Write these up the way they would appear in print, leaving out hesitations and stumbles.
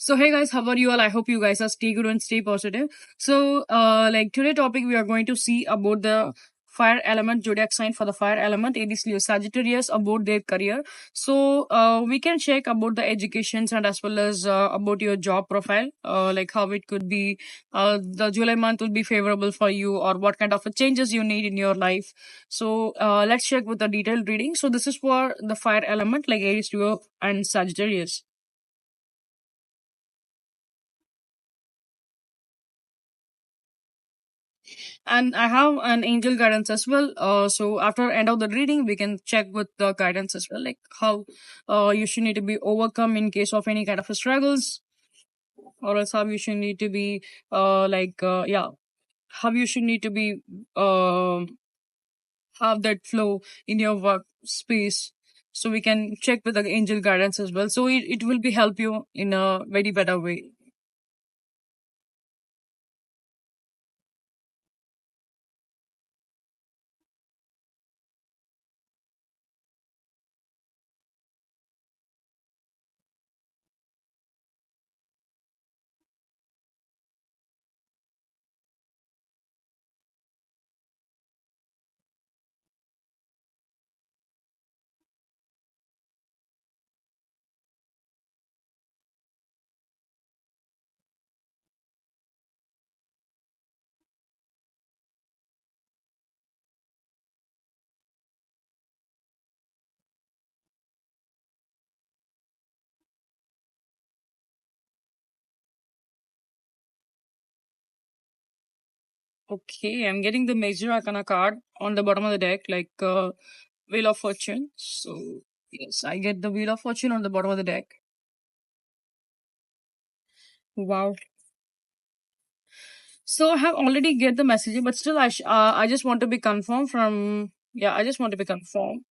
So hey guys, how are you all? I hope you guys are stay good and stay positive. So like today topic we are going to see about the fire element zodiac sign for the fire element. It is Leo Sagittarius about their career. So we can check about the educations and as well as about your job profile, like how it could be. The July month will be favorable for you, or what kind of changes you need in your life. So let's check with the detailed reading. So this is for the fire element, like Aries, Leo, and Sagittarius. And I have an angel guidance as well. So after end of the reading, we can check with the guidance as well, like how you should need to be overcome in case of any kind of struggles, or else how you should need to be how you should need to be have that flow in your work space. So we can check with the angel guidance as well. So it will be help you in a very better way. Okay, I'm getting the Major Arcana card on the bottom of the deck, like Wheel of Fortune. So, yes, I get the Wheel of Fortune on the bottom of the deck. Wow. So, I have already get the message, but still, I just want to be confirmed from. Yeah, I just want to be confirmed.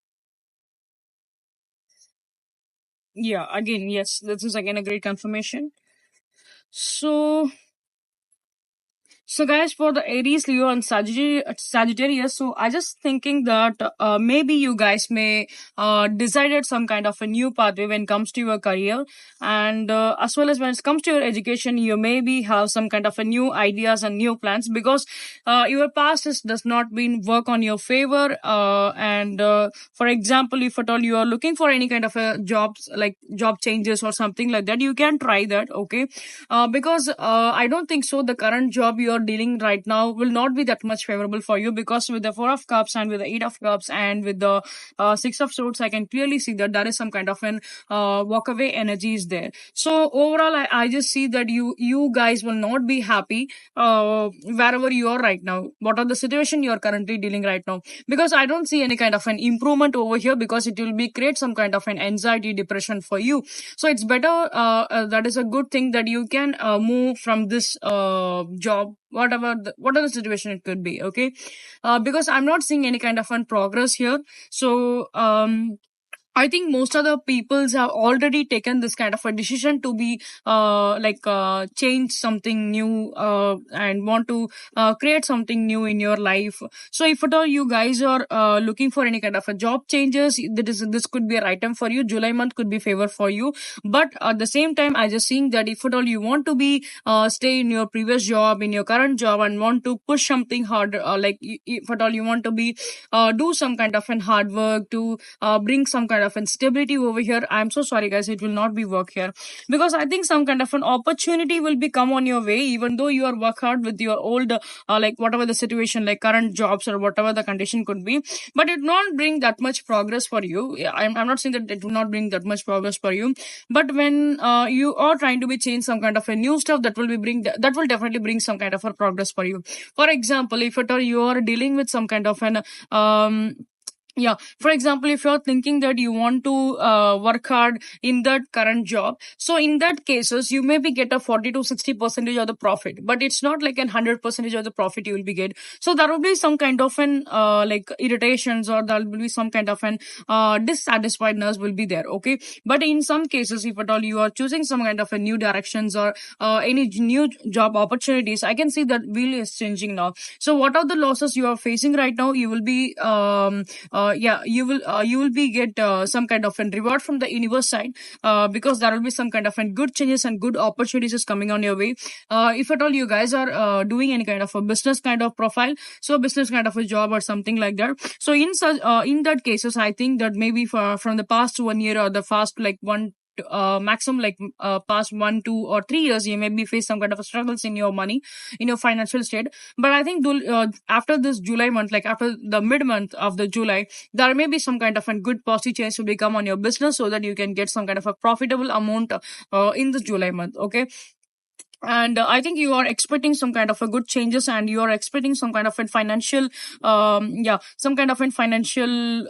Yeah, again, yes, this is again a great confirmation. So, So, guys, for the Aries, Leo, and Sagittarius, so I just thinking that maybe you guys may decided some kind of a new pathway when it comes to your career, and as well as when it comes to your education, you maybe have some kind of a new ideas and new plans because your past does not been work on your favor. And For example, if at all you are looking for any kind of a jobs like job changes or something like that, you can try that. Okay, because I don't think so. The current job you are dealing right now will not be that much favorable for you because with the Four of Cups and with the Eight of Cups and with the Six of Swords, I can clearly see that there is some kind of an walk away energy is there. So overall, I just see that you guys will not be happy wherever you are right now. What are the situation you are currently dealing right now? Because I don't see any kind of an improvement over here because it will be create some kind of an anxiety, depression for you. So it's better, that is a good thing that you can move from this job, whatever the situation it could be. Okay, because I'm not seeing any kind of fun progress here. So I think most of the peoples have already taken this kind of a decision to be change something new and want to create something new in your life. So if at all you guys are looking for any kind of a job changes, this could be a right time for you. July month could be favor for you. But at the same time, I just seeing that if at all you want to be stay in your previous job, in your current job, and want to push something harder, if at all you want to be do some kind of an hard work to bring some kind of instability over here, I'm so sorry guys, it will not be work here because I think some kind of an opportunity will be come on your way even though you are work hard with your old like whatever the situation, like current jobs or whatever the condition could be, but it not bring that much progress for you. Yeah, I'm not saying that it will not bring that much progress for you, but when you are trying to be change some kind of a new stuff, that will be that will definitely bring some kind of a progress for you. For example, if at all you are dealing with some kind of an yeah, for example, if you're thinking that you want to work hard in that current job, so in that cases you maybe get a 40 to 60 percentage of the profit, but it's not like 100% of the profit you will be get. So there will be some kind of an like irritations, or there will be some kind of an dissatisfiedness will be there. Okay, but in some cases, if at all you are choosing some kind of a new directions or any new job opportunities, I can see that wheel is changing now. So what are the losses you are facing right now? You will be yeah, you will be get some kind of a reward from the universe side, because there will be some kind of good changes and good opportunities is coming on your way. If at all you guys are doing any kind of a business kind of profile, so business kind of a job or something like that, so in that cases, I think that maybe from the past 1 year or the past like one maximum like past 1, 2, or 3 years, you maybe face some kind of a struggles in your money, in your financial state. But I think after this July month, like after the mid month of the July, there may be some kind of a good positive change to become on your business, so that you can get some kind of a profitable amount in this July month. Okay. And I think you are expecting some kind of a good changes, and you are expecting some kind of a financial yeah, some kind of a financial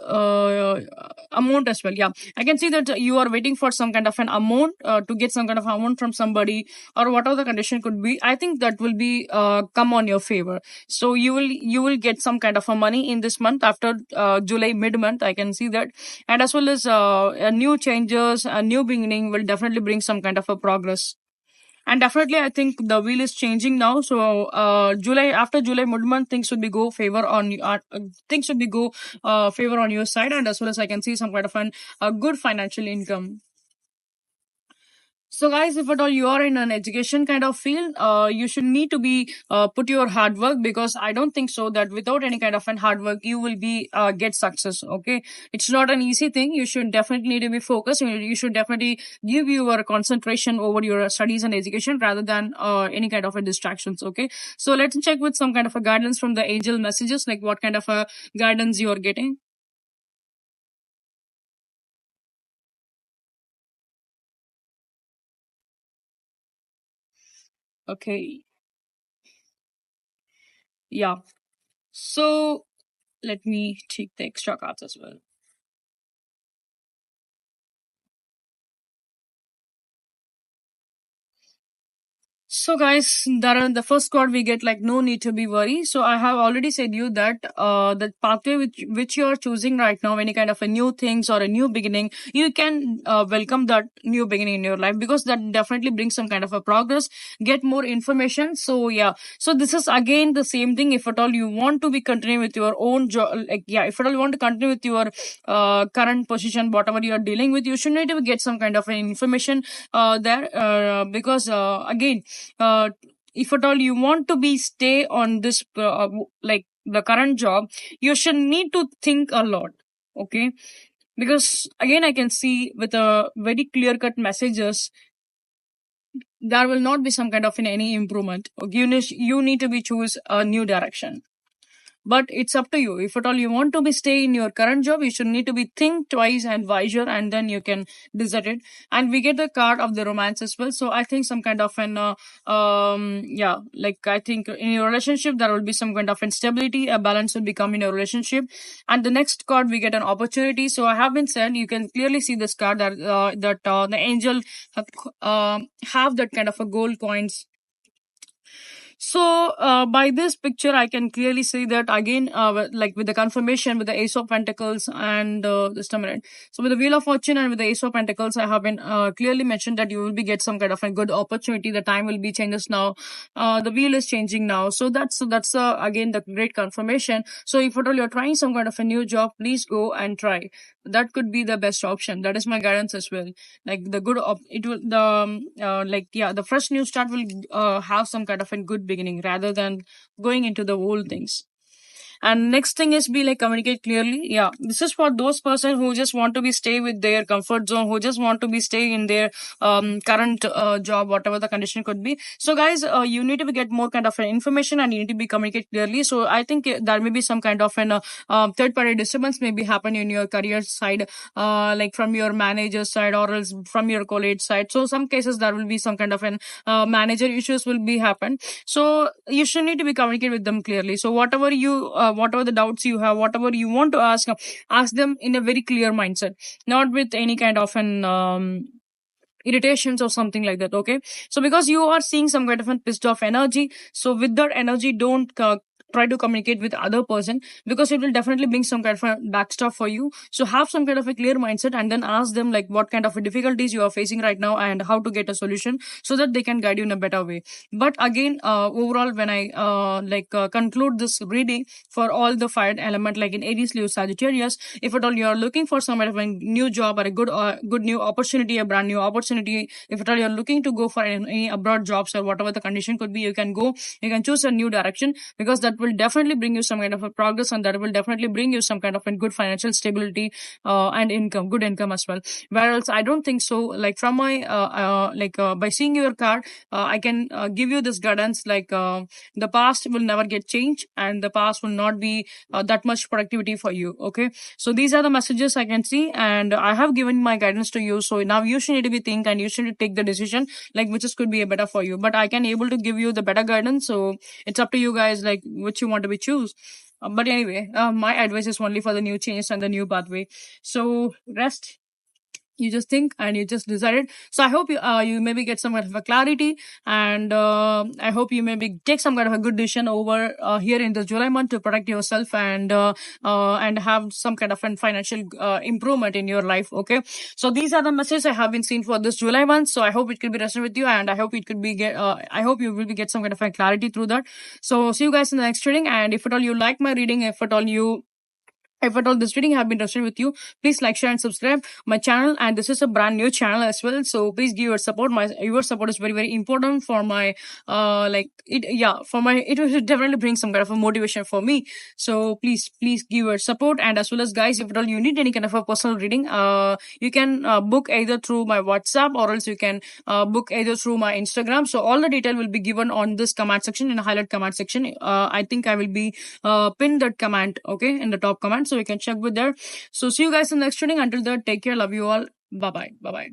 amount as well. Yeah, I can see that you are waiting for some kind of an amount, to get some kind of amount from somebody, or whatever the condition could be. I think that will be come on your favor. So you will get some kind of a money in this month after July mid month, I can see that. And as well as a new changes, a new beginning will definitely bring some kind of a progress. And definitely, I think the wheel is changing now. So, July, after July mid month, things should be go favor on things should be go favor on your side, and as well as I can see some kind of a good financial income. So, guys, if at all you are in an education kind of field, you should need to be put your hard work, because I don't think so that without any kind of an hard work you will be get success. Okay, it's not an easy thing. You should definitely need to be focused. You should definitely give your concentration over your studies and education rather than any kind of a distractions. Okay, so let's check with some kind of a guidance from the angel messages, like what kind of a guidance you are getting. Okay, yeah. So let me take the extra cards as well. So guys, the first card we get like no need to be worried. So I have already said you that the pathway which you are choosing right now, any kind of a new things or a new beginning, you can welcome that new beginning in your life, because that definitely brings some kind of a progress. Get more information. So yeah, so this is again the same thing. If at all you want to be continuing with your own job, like yeah, if at all you want to continue with your current position, whatever you are dealing with, you should need to get some kind of an information there, because again, uh, if at all you want to be stay on this like the current job, you should need to think a lot. Okay, because again I can see with a very clear cut messages, there will not be some kind of any improvement. Okay, you need to be choose a new direction. But it's up to you. If at all you want to be stay in your current job, you should need to be think twice and wiser, and then you can decide it. And we get the card of the romance as well. So I think some kind of an yeah, like I think in your relationship there will be some kind of instability. A balance will become in your relationship. And the next card we get an opportunity. So I have been said you can clearly see this card that the angel have that kind of a gold coins. So by this picture, I can clearly see that again, like with the confirmation with the Ace of Pentacles and just a minute. So with the Wheel of Fortune and with the Ace of Pentacles, I have been clearly mentioned that you will be get some kind of a good opportunity. The time will be changes now. The wheel is changing now. So that's again the great confirmation. So if at all you're trying some kind of a new job, please go and try. That could be the best option. That is my guidance as well. Like the it will the like yeah, the fresh new start will have some kind of a good beginning rather than going into the old things. And next thing is be like communicate clearly. Yeah, this is for those person who just want to be stay with their comfort zone, who just want to be stay in their current job, whatever the condition could be. So guys, you need to get more kind of information, and you need to be communicate clearly. So I think there may be some kind of an third party disturbance may be happen in your career side, like from your manager side or else from your college side. So some cases there will be some kind of an manager issues will be happen. So you should need to be communicate with them clearly. So whatever the doubts you have, whatever you want to ask them in a very clear mindset, not with any kind of an irritations or something like that. Okay, so because you are seeing some kind of a pissed off energy, so with that energy don't try to communicate with other person, because it will definitely bring some kind of a backstop for you. So have some kind of a clear mindset, and then ask them like what kind of difficulties you are facing right now and how to get a solution, so that they can guide you in a better way. But again, overall, when I conclude this reading for all the fire element, like in Aries, Leo, Sagittarius, if at all you are looking for some kind of a new job or a good new opportunity, a brand new opportunity, if at all you're looking to go for any abroad jobs or whatever the condition could be, you can go, you can choose a new direction, because that will definitely bring you some kind of a progress, and that will definitely bring you some kind of a good financial stability, and income, good income as well. Whereas I don't think so. Like from my by seeing your card, I can give you this guidance, like the past will never get changed, and the past will not be that much productivity for you. Okay, so these are the messages I can see, and I have given my guidance to you. So now you should need to be think, and you should take the decision like which is could be a better for you. But I can able to give you the better guidance, so it's up to you guys, like which you want to be choose. But anyway, my advice is only for the new change and the new pathway. So rest, you just think and you just decided. So I hope you maybe get some kind of a clarity, and I hope you maybe take some kind of a good decision over here in the July month to protect yourself, and have some kind of a financial improvement in your life. Okay, so these are the messages I have been seeing for this July month. So I hope it could be resonant with you, and I hope it could be I hope you will be get some kind of a clarity through that. So see you guys in the next reading, and if at all you like my reading, if at all this reading have been interested with you, please like, share, and subscribe my channel. And this is a brand new channel as well, so please give your support. Your support is very very important for my it will definitely bring some kind of a motivation for me. So please give your support. And as well as guys, if at all you need any kind of a personal reading, you can book either through my WhatsApp, or else you can book either through my Instagram. So all the detail will be given on this comment section, in the highlight comment section. I think I will be pin that comment, okay, in the top comment, so you can check with there. So see you guys in the next reading. Until then, take care, love you all, bye bye.